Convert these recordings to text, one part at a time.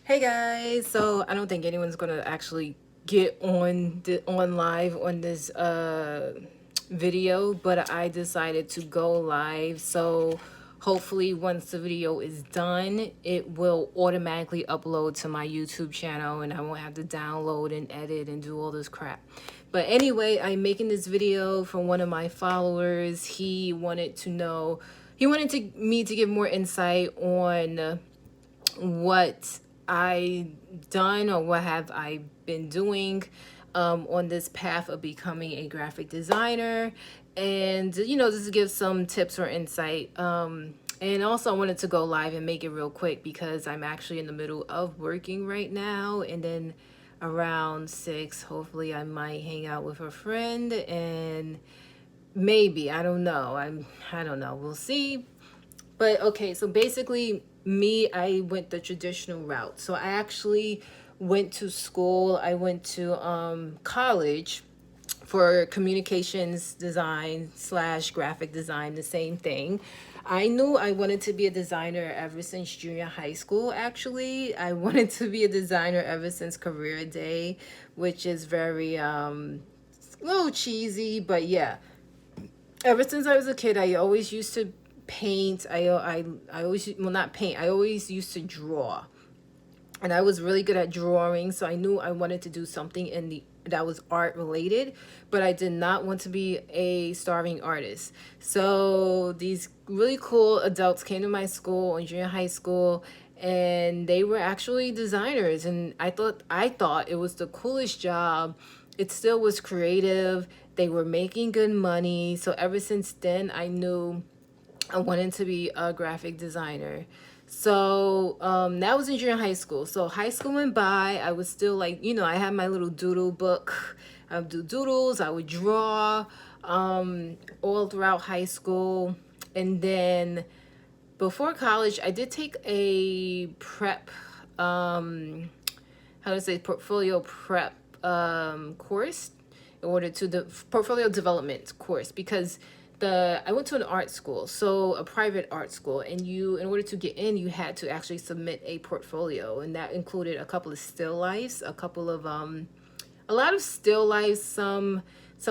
Hey guys, so I don't think anyone's gonna actually get on live on this video, but I decided to go live. So hopefully once the video is done, it will automatically upload to my YouTube channel and I won't have to download and edit and do all this crap. But anyway, I'm making this video from one of my followers. He wanted me to give more insight on what I done or what have I been doing on this path of becoming a graphic designer, and just to give some tips or insight. And also, I wanted to go live and make it real quick because I'm actually in the middle of working right now, and then around 6, hopefully, I might hang out with a friend and maybe I don't know. We'll see. But okay, so basically, I went the traditional route. So I actually went to school. I went to college for communications design slash graphic design, the same thing. I knew I wanted to be a designer ever since junior high school, actually. I wanted to be a designer ever since career day, which is very a little cheesy, but yeah, ever since I was a kid, I always used to paint. I always, well, not paint. I always used to draw, and I was really good at drawing. So I knew I wanted to do something that was art related, but I did not want to be a starving artist. So these really cool adults came to my school in junior high school, and they were actually designers, and I thought it was the coolest job. It still was creative. They were making good money. So ever since then, I knew I wanted to be a graphic designer. So that was in junior high school. So high school went by. I was still like, I had my little doodle book. I would do doodles. I would draw all throughout high school. And then before college, I did take a prep, how to say, portfolio prep course, in order to the portfolio development course, because I went to an art school, so a private art school, and in order to get in, you had to actually submit a portfolio, and that included a couple of still lifes, a lot of still lifes, some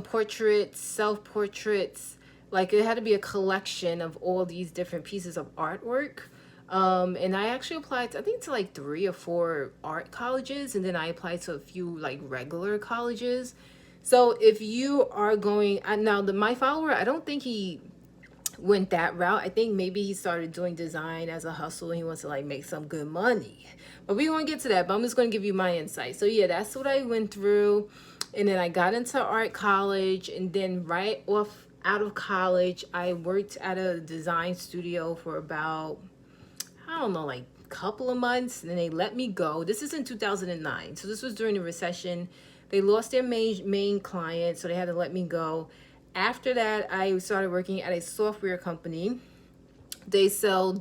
portraits, self portraits. Like, it had to be a collection of all these different pieces of artwork. And I actually applied I think to like 3 or 4 art colleges, and then I applied to a few like regular colleges. So if you are going now, my follower, I don't think he went that route. I think maybe he started doing design as a hustle and he wants to like make some good money. But we won't get to that. But I'm just going to give you my insight. So yeah, that's what I went through. And then I got into art college, and then right off out of college, I worked at a design studio for about, I don't know, like a couple of months, and then they let me go. This is in 2009. So this was during the recession. They lost their main client, so they had to let me go. After that, I started working at a software company. They sell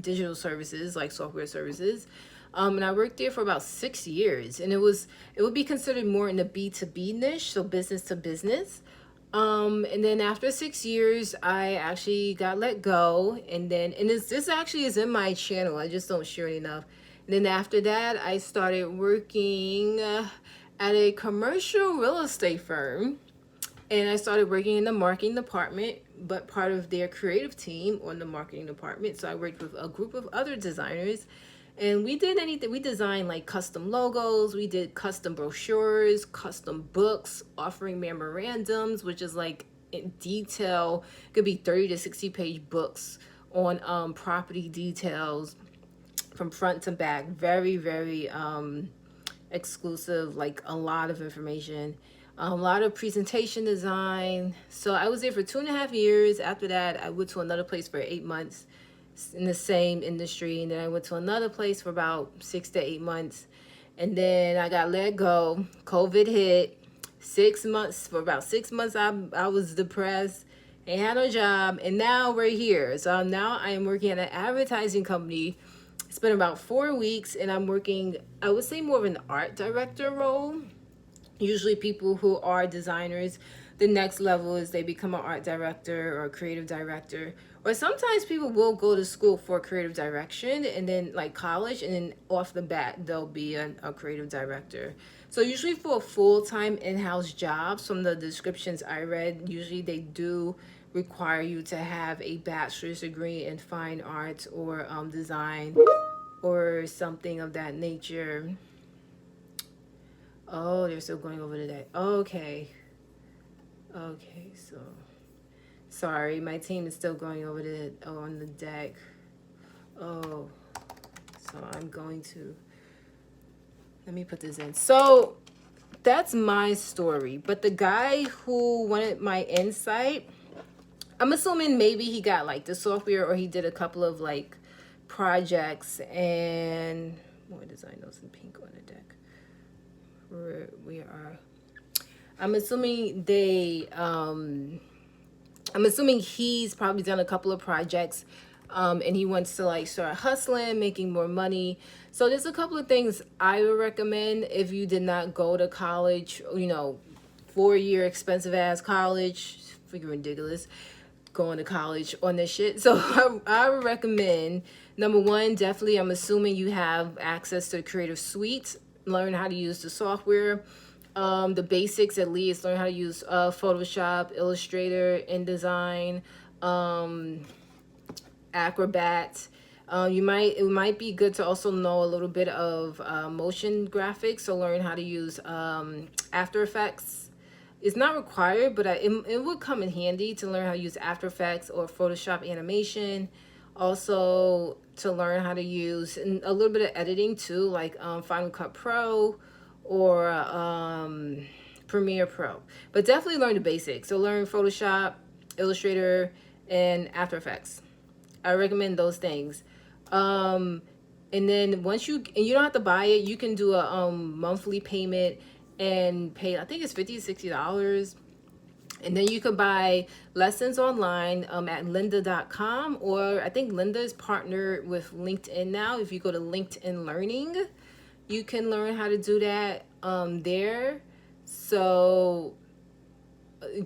digital services, like software services. And I worked there for about 6 years, and it would be considered more in the B2B niche, so business to business. And then after 6 years, I actually got let go, and this actually is in my channel. I just don't share it enough. And then after that, I started working at a commercial real estate firm, and I started working in the marketing department, but part of their creative team on the marketing department. So I worked with a group of other designers, and we did anything. We designed like custom logos, we did custom brochures, custom books, offering memorandums, which is like in detail, could be 30 to 60 page books on property details from front to back. Very, very exclusive, like a lot of information, a lot of presentation design. So I was there for 2.5 years. After that, I went to another place for 8 months in the same industry, and then I went to another place for about 6 to 8 months, and then I got let go. COVID hit. 6 months, for about 6 months, I was depressed, ain't had no job, and now we're here. So now I am working at an advertising company. It's been about 4 weeks, and I'm working, I would say, more of an art director role. Usually people who are designers the next level is they become an art director or a creative director. Or sometimes people will go to school for creative direction and then like college, and then off the bat they'll be a creative director. So usually for full-time in-house jobs, from the descriptions I read, usually they do require you to have a bachelor's degree in fine arts or design or something of that nature. Oh, they're still going over to that. Okay. Okay, so sorry, my team is still going over to on the deck. Oh, so I'm going to let me put this in. So that's my story. But the guy who wanted my insight, I'm assuming maybe he got like the software, or he did a couple of like projects, and more design notes in pink on the deck. We are. I'm assuming I'm assuming he's probably done a couple of projects, and he wants to like start hustling, making more money. So there's a couple of things I would recommend if you did not go to college, 4-year expensive ass college, freaking ridiculous, going to college on this shit. So I would recommend, number one, definitely, I'm assuming you have access to the Creative Suite, learn how to use the software. The basics at least, learn how to use Photoshop, Illustrator, InDesign, Acrobat. It might be good to also know a little bit of motion graphics, so learn how to use After Effects. It's not required, but it would come in handy to learn how to use After Effects or Photoshop animation. Also to learn how to use a little bit of editing too, like Final Cut Pro or Premiere Pro. But definitely learn the basics. So learn Photoshop, Illustrator, and After Effects. I recommend those things. And then once you don't have to buy it, you can do a monthly payment and pay, I think it's $50-$60. And then you could buy lessons online at lynda.com, or I think Lynda is partnered with LinkedIn now. If you go to LinkedIn Learning, you can learn how to do that there. So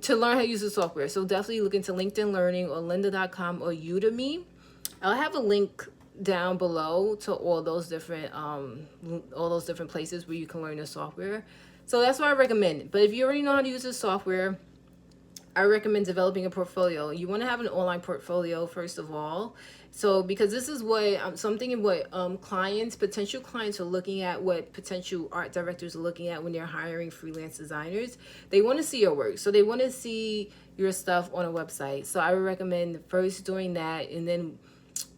to learn how to use the software. So definitely look into LinkedIn Learning or lynda.com or Udemy. I'll have a link down below to all those different places where you can learn the software. So that's what I recommend. But if you already know how to use the software, I recommend developing a portfolio. You want to have an online portfolio first of all. So because this is what I'm thinking what potential clients are looking at, what potential art directors are looking at when they're hiring freelance designers. They want to see your work. So they want to see your stuff on a website. So I would recommend first doing that, and then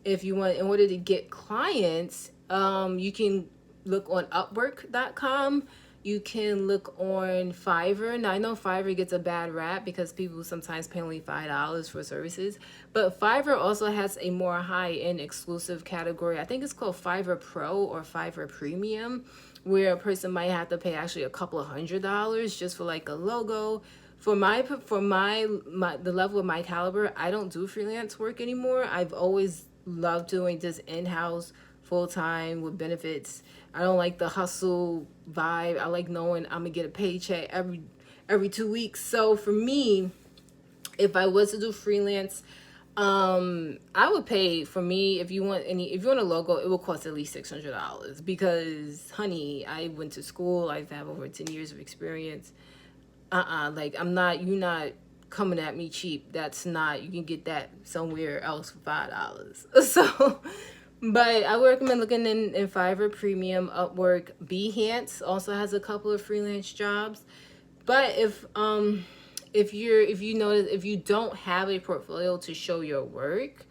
if you want, in order to get clients, you can look on Upwork.com. You can look on Fiverr. Now, I know Fiverr gets a bad rap because people sometimes pay only $5 for services. But Fiverr also has a more high-end exclusive category. I think it's called Fiverr Pro or Fiverr Premium, where a person might have to pay actually a couple of $100s just for like a logo. For the level of my caliber, I don't do freelance work anymore. I've always loved doing just in-house, full-time with benefits. I don't like the hustle vibe. I like knowing I'm gonna get a paycheck every 2 weeks. So for me, if I was to do freelance, I would pay, for me, if you want a logo, it will cost at least $600 because, honey, I went to school. I have over 10 years of experience. Like you're not coming at me cheap. That's not, you can get that somewhere else for $5. So, but I would recommend looking in Fiverr Premium, Upwork. Behance also has a couple of freelance jobs. But if you don't have a portfolio to show your work,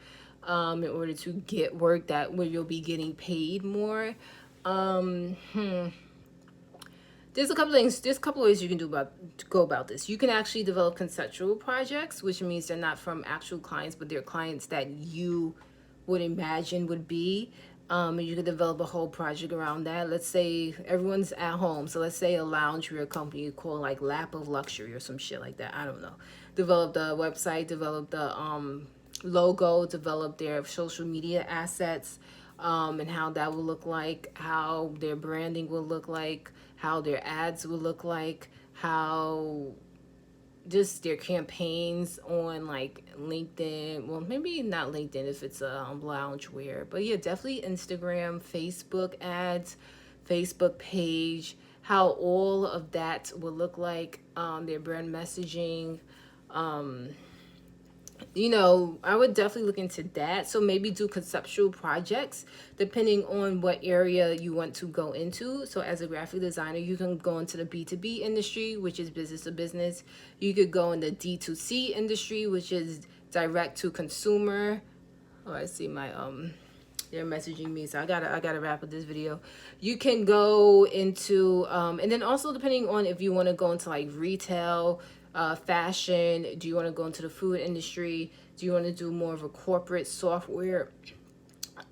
in order to get work that where you'll be getting paid more, there's a couple things. There's a couple ways you can go about this. You can actually develop conceptual projects, which means they're not from actual clients, but they're clients that you would imagine would be. And you could develop a whole project around that. Let's say everyone's at home. So let's say a loungewear company called like Lap of Luxury or some shit like that. I don't know. Develop the website, develop the logo, develop their social media assets, and how that will look like, how their branding will look like, how their ads will look like, how just their campaigns on like LinkedIn. Well, maybe not LinkedIn if it's a loungewear, but yeah, definitely Instagram, Facebook ads, Facebook page, how all of that will look like, their brand messaging. Um, I would definitely look into that. So maybe do conceptual projects depending on what area you want to go into. So as a graphic designer, you can go into the B2B industry, which is business to business. You could go in the D2C industry, which is direct to consumer. Oh, I see my they're messaging me, so I gotta wrap up this video. You can go into and then also depending on if you want to go into like retail, fashion. Do you want to go into the food industry? Do you want to do more of a corporate software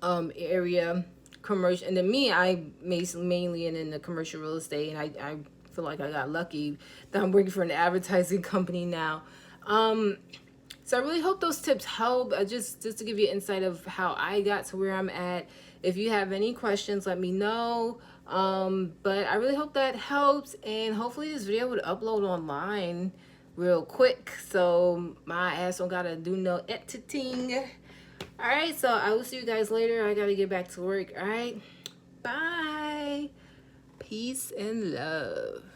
area, commercial? And then me, I mainly in the commercial real estate, and I feel like I got lucky that I'm working for an advertising company now. So I really hope those tips help. Just to give you insight of how I got to where I'm at. If you have any questions, let me know. But I really hope that helps, and hopefully this video would upload online real quick, so my ass don't gotta do no editing. All right, so I will see you guys later. I gotta get back to work. All right, bye, peace and love.